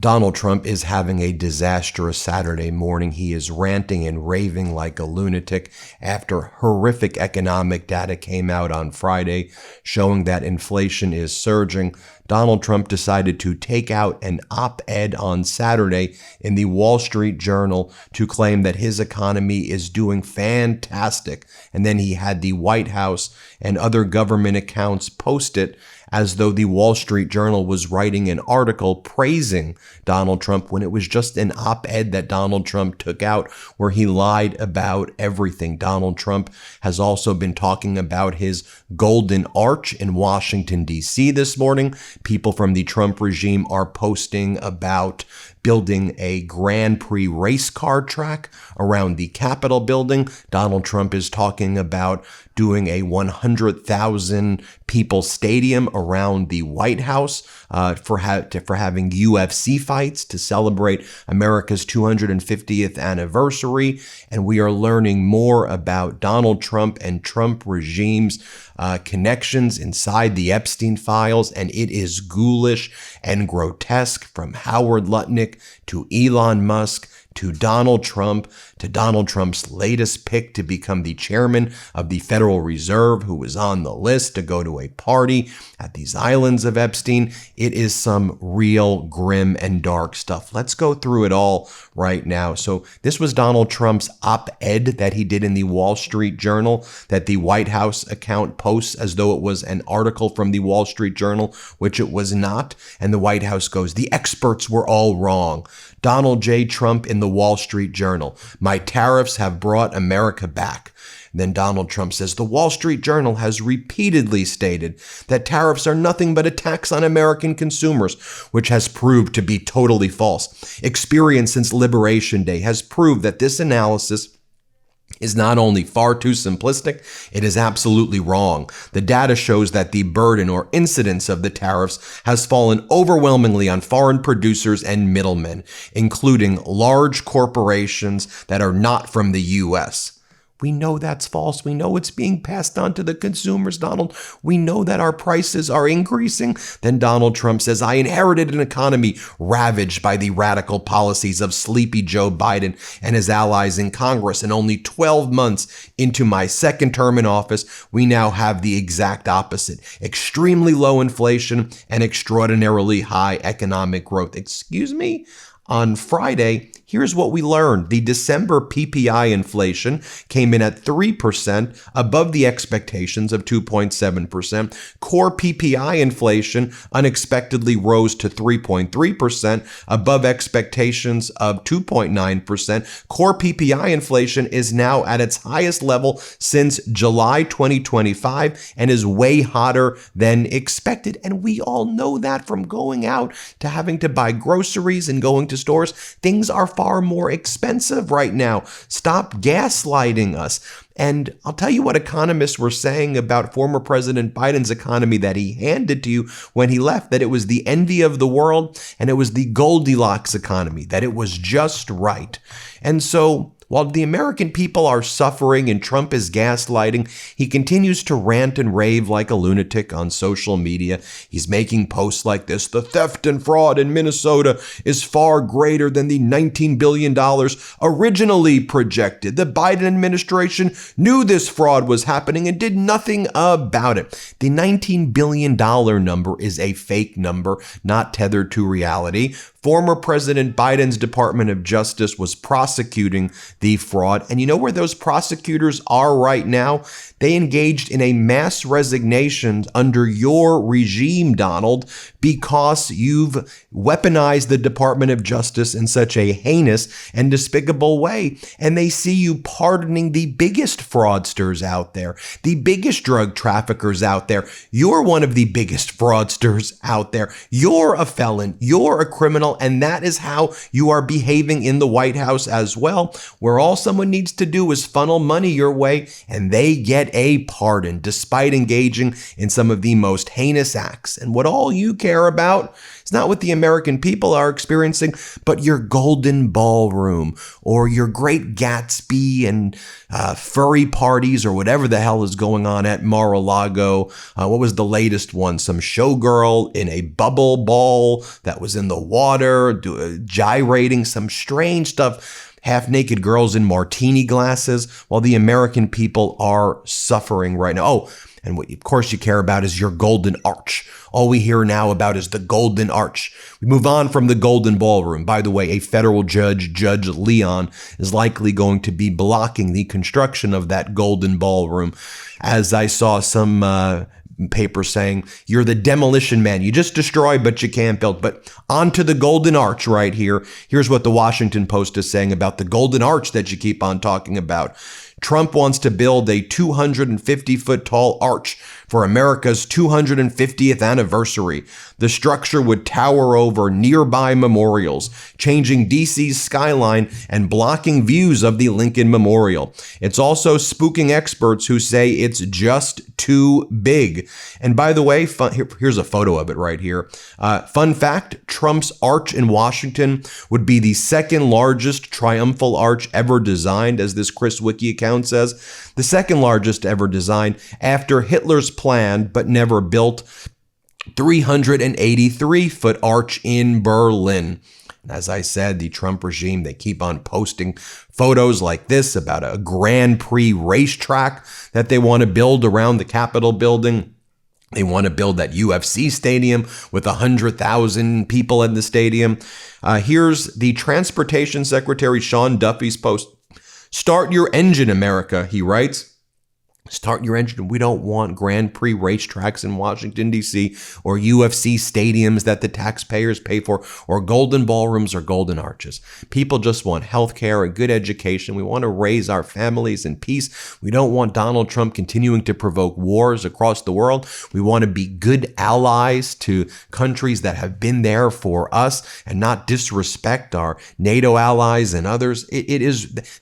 Donald Trump is having a disastrous Saturday morning. He is ranting and raving like a lunatic after horrific economic data came out on Friday showing that inflation is surging. Donald Trump decided to take out an op-ed on Saturday in the Wall Street Journal to claim that his economy is doing fantastic. And then he had the White House and other government accounts post it as though the Wall Street Journal was writing an article praising Donald Trump when it was just an op-ed that Donald Trump took out where he lied about everything. Donald Trump has also been talking about his Golden Arch in Washington, D.C. this morning. People from the Trump regime are posting about building a Grand Prix race car track around the Capitol building. Donald Trump is talking about doing a 100,000 people stadium around the White House for having UFC fights to celebrate America's 250th anniversary. And we are learning more about Donald Trump and Trump regime's connections inside the Epstein files, and it is ghoulish and grotesque, from Howard Lutnick to Elon Musk to Donald Trump, to Donald Trump's latest pick to become the chairman of the Federal Reserve, who was on the list to go to a party at these islands of Epstein. It is some real grim and dark stuff. Let's go through it all right now. So this was Donald Trump's op-ed that he did in the Wall Street Journal that the White House account posts as though it was an article from the Wall Street Journal, which it was not. And the White House goes, "The experts were all wrong." Donald J. Trump in the Wall Street Journal, "My tariffs have brought America back." Then Donald Trump says, "The Wall Street Journal has repeatedly stated that tariffs are nothing but a tax on American consumers, which has proved to be totally false. Experience since Liberation Day has proved that this analysis is not only far too simplistic, it is absolutely wrong. The data shows that the burden or incidence of the tariffs has fallen overwhelmingly on foreign producers and middlemen, including large corporations that are not from the U.S." We know that's false. We know it's being passed on to the consumers, Donald. We know that our prices are increasing. Then Donald Trump says, "I inherited an economy ravaged by the radical policies of sleepy Joe Biden and his allies in Congress. And only 12 months into my second term in office, we now have the exact opposite. Extremely low inflation and extraordinarily high economic growth." Excuse me? On Friday, here's what we learned. The December PPI inflation came in at 3%, above the expectations of 2.7%. Core PPI inflation unexpectedly rose to 3.3%, above expectations of 2.9%. Core PPI inflation is now at its highest level since July 2025 and is way hotter than expected. And we all know that from going out to having to buy groceries and going to stores. Things are far more expensive right now. Stop gaslighting us. And I'll tell you what economists were saying about former President Biden's economy that he handed to you when he left, that it was the envy of the world and it was the Goldilocks economy, that it was just right. And so while the American people are suffering and Trump is gaslighting, he continues to rant and rave like a lunatic on social media. He's making posts like this: "The theft and fraud in Minnesota is far greater than the $19 billion originally projected. The Biden administration knew this fraud was happening and did nothing about it." The $19 billion number is a fake number, not tethered to reality. Former President Biden's Department of Justice was prosecuting the fraud. And you know where those prosecutors are right now? They engaged in a mass resignation under your regime, Donald, because you've weaponized the Department of Justice in such a heinous and despicable way. And they see you pardoning the biggest fraudsters out there, the biggest drug traffickers out there. You're one of the biggest fraudsters out there. You're a felon. You're a criminal. And that is how you are behaving in the White House as well, where where all someone needs to do is funnel money your way and they get a pardon despite engaging in some of the most heinous acts. And what all you care about is not what the American people are experiencing, but your golden ballroom or your great Gatsby and furry parties or whatever the hell is going on at Mar-a-Lago. What was the latest one? Some showgirl in a bubble ball that was in the water, gyrating, some strange stuff. Half-naked girls in martini glasses while the American people are suffering right now. Oh, and what of course you care about is your golden arch. All we hear now about is the golden arch. We move on from the golden ballroom. By the way, a federal judge, Judge Leon, is likely going to be blocking the construction of that golden ballroom. As I saw some paper saying, you're the demolition man. You just destroy, but you can't build. But onto the golden arch right here. Here's what the Washington Post is saying about the golden arch that you keep on talking about. Trump wants to build a 250-foot tall arch for America's 250th anniversary. The structure would tower over nearby memorials, changing DC's skyline and blocking views of the Lincoln Memorial. It's also spooking experts who say it's just too big. And by the way, here's a photo of it right here. Fun fact, Trump's arch in Washington would be the second largest triumphal arch ever designed, as this Chris Wiki account says. The second largest ever designed after Hitler's planned but never built 383-foot arch in Berlin. As I said, the Trump regime, they keep on posting photos like this about a Grand Prix racetrack that they want to build around the Capitol building. They want to build that UFC stadium with 100,000 people in the stadium. Here's the Transportation Secretary Sean Duffy's post. Start your engine, America, he writes. Start your engine. We don't want Grand Prix racetracks in Washington, D.C., or UFC stadiums that the taxpayers pay for, or golden ballrooms or golden arches. People just want health care and good education. We want to raise our families in peace. We don't want Donald Trump continuing to provoke wars across the world. We want to be good allies to countries that have been there for us and not disrespect our NATO allies and others.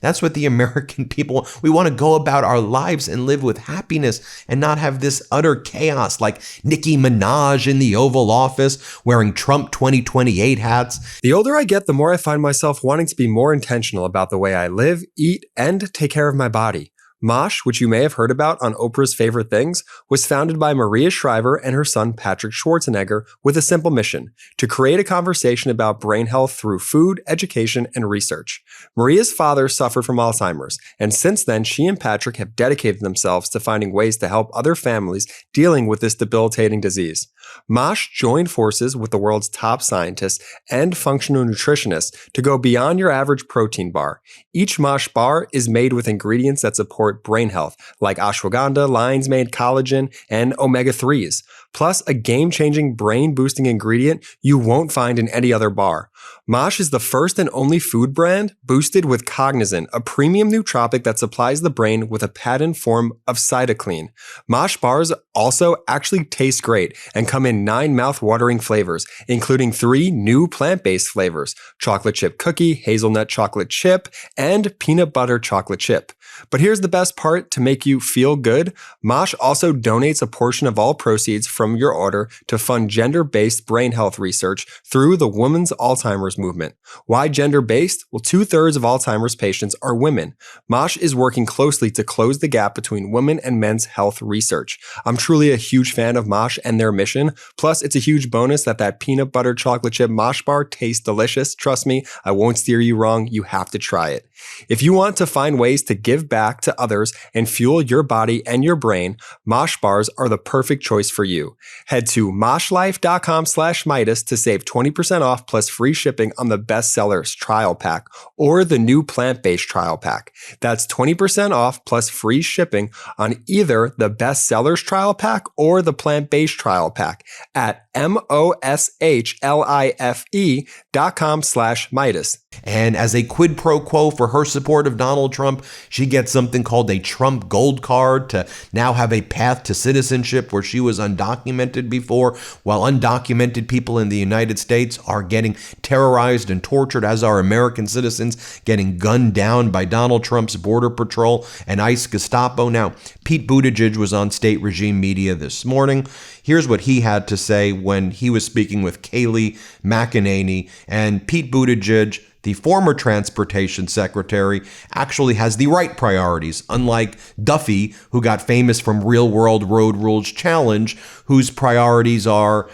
That's what the American people want. We want to go about our lives and live with happiness and not have this utter chaos like Nicki Minaj in the Oval Office wearing Trump 2028 hats. The older I get, the more I find myself wanting to be more intentional about the way I live, eat, and take care of my body. Mosh, which you may have heard about on Oprah's Favorite Things, was founded by Maria Shriver and her son Patrick Schwarzenegger with a simple mission: to create a conversation about brain health through food, education, and research. Maria's father suffered from Alzheimer's, and since then she and Patrick have dedicated themselves to finding ways to help other families dealing with this debilitating disease. Mosh joined forces with the world's top scientists and functional nutritionists to go beyond your average protein bar. Each Mosh bar is made with ingredients that support brain health, like ashwagandha, lion's mane, collagen, and omega-3s, plus a game-changing brain-boosting ingredient you won't find in any other bar. Mosh is the first and only food brand boosted with Cognizant, a premium nootropic that supplies the brain with a patent form of cytokine. Mosh bars also actually taste great and come in 9 mouth-watering flavors, including 3 new plant-based flavors: chocolate chip cookie, hazelnut chocolate chip, and peanut butter chocolate chip. But here's the best part to make you feel good. Mosh also donates a portion of all proceeds from your order to fund gender-based brain health research through the Women's Alzheimer's Movement. Why gender-based? Well, 2/3 of Alzheimer's patients are women. Mosh is working closely to close the gap between women and men's health research. I'm truly a huge fan of Mosh and their mission. Plus, it's a huge bonus that peanut butter chocolate chip Mosh bar tastes delicious. Trust me, I won't steer you wrong. You have to try it. If you want to find ways to give back to others and fuel your body and your brain, Mosh bars are the perfect choice for you. Head to moshlife.com/Meidas to save 20% off plus free shipping on the bestsellers trial pack or the new plant-based trial pack. That's 20% off plus free shipping on either the bestsellers trial pack or the plant-based trial pack at MOSHLIFE.com/Meidas. And as a quid pro quo for her support of Donald Trump, she gets something called a Trump Gold Card to now have a path to citizenship where she was undocumented before, while undocumented people in the United States are getting terrorized and tortured, as are American citizens getting gunned down by Donald Trump's Border Patrol and ICE Gestapo. Now, Pete Buttigieg was on state regime media this morning. Here's what he had to say when he was speaking with Kayleigh McEnany. And Pete Buttigieg, the former transportation secretary, actually has the right priorities, unlike Duffy, who got famous from Real World Road Rules Challenge, whose priorities are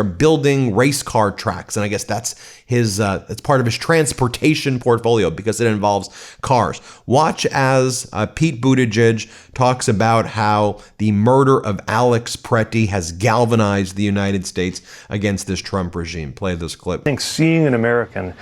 building race car tracks. And I guess that's it's part of his transportation portfolio because it involves cars. Watch as Pete Buttigieg talks about how the murder of Alex Pretty has galvanized the United States against this Trump regime. Play this clip. I think seeing an American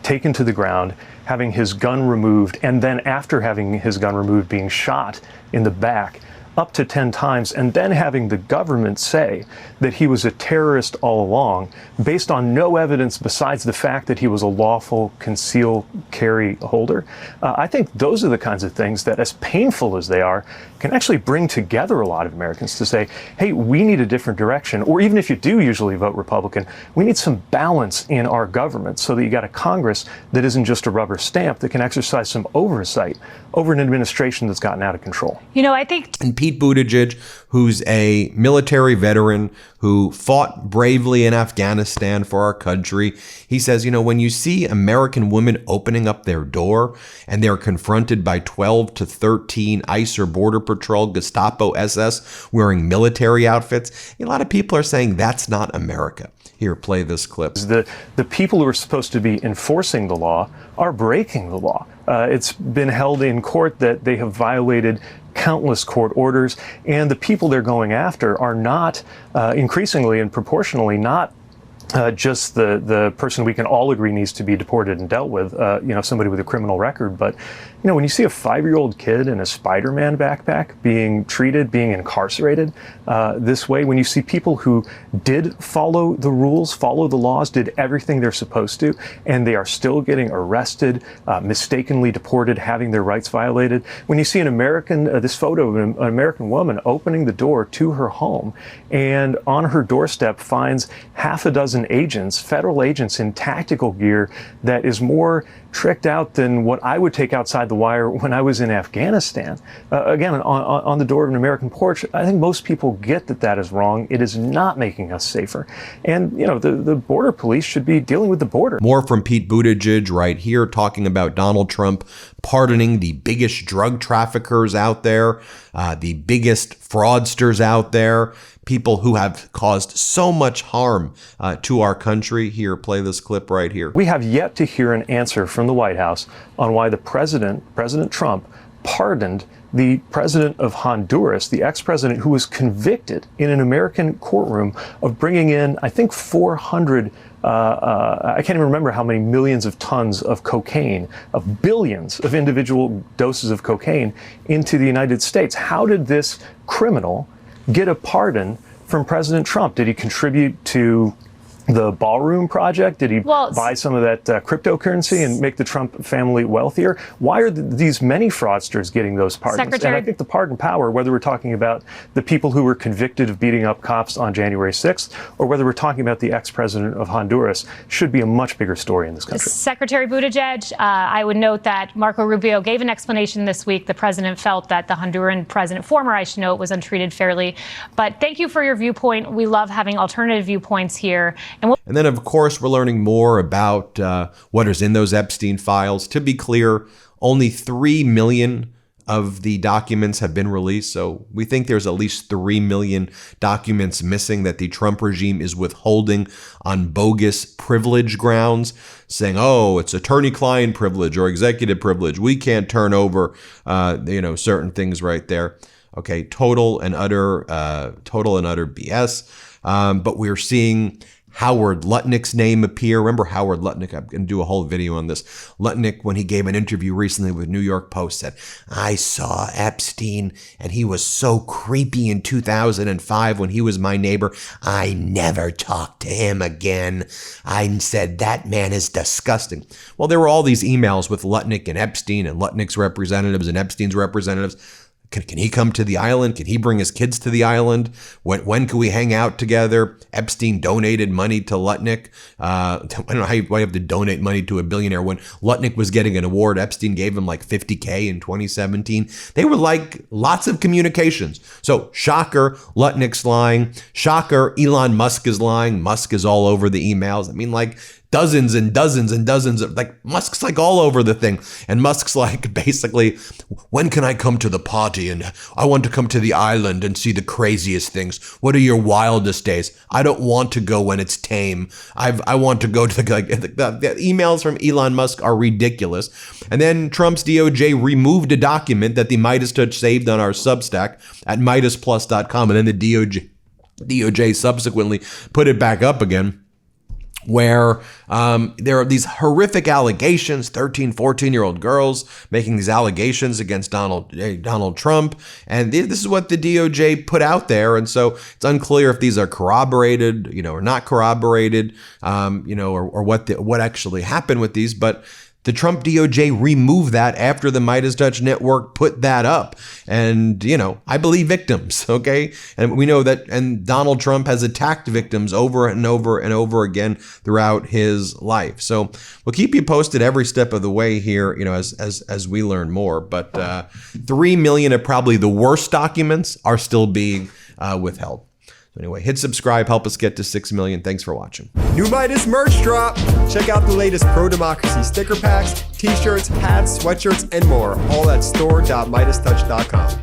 taken to the ground, having his gun removed, and then after having his gun removed, being shot in the back up to 10 times, and then having the government say that he was a terrorist all along, based on no evidence besides the fact that he was a lawful concealed carry holder. I think those are the kinds of things that, as painful as they are, can actually bring together a lot of Americans to say, hey, we need a different direction. Or even if you do usually vote Republican, we need some balance in our government so that you got a Congress that isn't just a rubber stamp, that can exercise some oversight over an administration that's gotten out of control. You know, I think... And Pete Buttigieg, who's a military veteran who fought bravely in Afghanistan for our country, he says, when you see American women opening up their door and they're confronted by 12 to 13 ICE or Border Patrol, Gestapo, SS wearing military outfits, a lot of people are saying that's not America. Here, play this clip. The people who are supposed to be enforcing the law are breaking the law. It's been held in court that they have violated countless court orders, and the people they're going after are not increasingly and proportionally not just the person we can all agree needs to be deported and dealt with, somebody with a criminal record. But, when you see a 5-year-old kid in a Spider-Man backpack being treated, being incarcerated this way, when you see people who did follow the rules, follow the laws, did everything they're supposed to, and they are still getting arrested, mistakenly deported, having their rights violated, when you see this photo of an American woman opening the door to her home and on her doorstep finds half a dozen agents, federal agents in tactical gear that is more tricked out than what I would take outside the wire when I was in Afghanistan. Again, on the door of an American porch, I think most people get that that is wrong. It is not making us safer. And, the border police should be dealing with the border. More from Pete Buttigieg right here, talking about Donald Trump pardoning the biggest drug traffickers out there, the biggest fraudsters out there, people who have caused so much harm to our country. Here, play this clip right here. We have yet to hear an answer from the White House on why President Trump, pardoned the president of Honduras, the ex-president who was convicted in an American courtroom of bringing in, I think, 400 I can't even remember how many millions of tons of cocaine, of billions of individual doses of cocaine into the United States. How did this criminal get a pardon from President Trump? Did he contribute to the Ballroom Project? Did he buy some of that cryptocurrency and make the Trump family wealthier? Why are these many fraudsters getting those pardons? And I think the pardon power, whether we're talking about the people who were convicted of beating up cops on January 6th, or whether we're talking about the ex-president of Honduras, should be a much bigger story in this country. Secretary Buttigieg, I would note that Marco Rubio gave an explanation this week. The president felt that the Honduran president, former, I should note, was untreated fairly. But thank you for your viewpoint. We love having alternative viewpoints here. And then, of course, we're learning more about what is in those Epstein files. To be clear, only 3 million of the documents have been released. So we think there's at least 3 million documents missing that the Trump regime is withholding on bogus privilege grounds, saying, oh, it's attorney-client privilege or executive privilege. We can't turn over, certain things right there. Okay, total and utter BS. But we're seeing Howard Lutnick's name appear. Remember Howard Lutnick? I'm going to do a whole video on this. Lutnick, when he gave an interview recently with New York Post, said, I saw Epstein and he was so creepy in 2005 when he was my neighbor. I never talked to him again. I said, that man is disgusting. Well, there were all these emails with Lutnick and Epstein and Lutnick's representatives and Epstein's representatives. Can he come to the island? Can he bring his kids to the island? When can we hang out together? Epstein donated money to Lutnick. I don't know why you have to donate money to a billionaire. When Lutnick was getting an award, Epstein gave him like $50K in 2017. They were like lots of communications. So shocker, Lutnick's lying. Shocker, Elon Musk is lying. Musk is all over the emails. I mean, like, dozens and dozens and dozens of, like, Musk's like all over the thing. And Musk's like, basically, when can I come to the party? And I want to come to the island and see the craziest things. What are your wildest days? I don't want to go when it's tame. I want to go to the emails from Elon Musk are ridiculous. And then Trump's DOJ removed a document that the MeidasTouch saved on our Substack at MeidasPlus.com. And then the DOJ subsequently put it back up again, where there are these horrific allegations, 13, 14-year-old girls making these allegations against Donald Trump. And this is what the DOJ put out there. And so it's unclear if these are corroborated, or not corroborated, or what actually happened with these. But the Trump DOJ removed that after the MeidasTouch network put that up. And, I believe victims, okay? And we know that, and Donald Trump has attacked victims over and over and over again throughout his life. So we'll keep you posted every step of the way here, as we learn more. But 3 million of probably the worst documents are still being withheld. So anyway, hit subscribe, help us get to 6 million. Thanks for watching. New Meidas merch drop. Check out the latest pro-democracy sticker packs, t-shirts, hats, sweatshirts, and more. All at store.meidastouch.com.